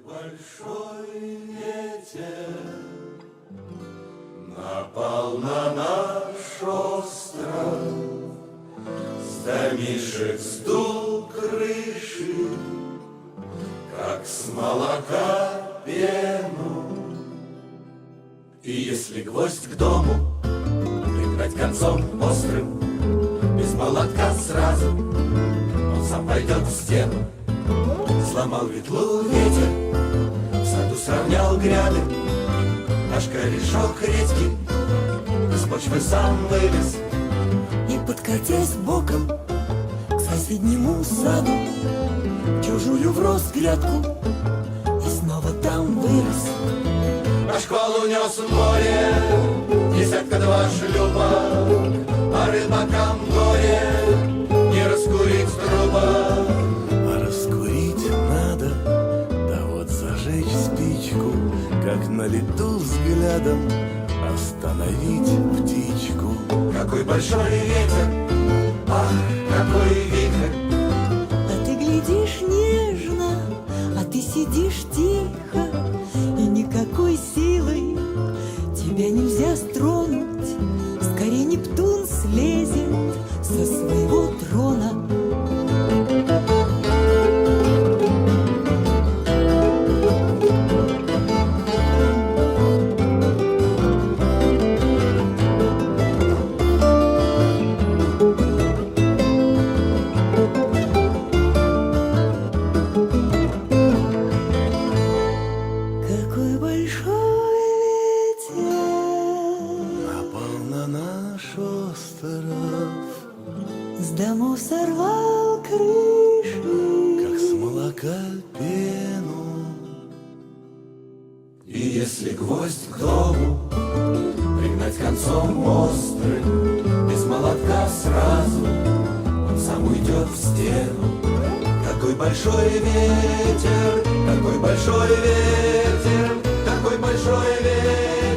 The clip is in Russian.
Большой ветер напал на наш остров, с домишек сдул крыши, как с молока пену. И если гвоздь к дому пригнать концом острым, без молотка сразу он сам пойдет в стену. Сломал ветлу ветер, в саду сравнял гряды, наш корешок редьки из почвы сам вылез. И, подкатясь боком к соседнему саду, чужую врос грядку и снова там вырос. А шквал унес в море десятка-два шлюпок, а рыбакам горе не раскурить труба. Раскурить надо, да вот зажечь спичку, как на лету взглядом остановить птичку. Какой большой ветер, ах, какой вихрь. А ты глядишь нежно, а ты сидишь тихо, и никакой силой тебя нельзя стронуть. Скорее Нептун слезет со своего трона. Какой большой ветер Напал на наш остров, с домов сорвал крыши, как с молока пену. И если гвоздь к дому пригнать концом острым, без молотка сразу он сам уйдет в стену. Какой большой ветер, какой большой ветер, какой большой ветер.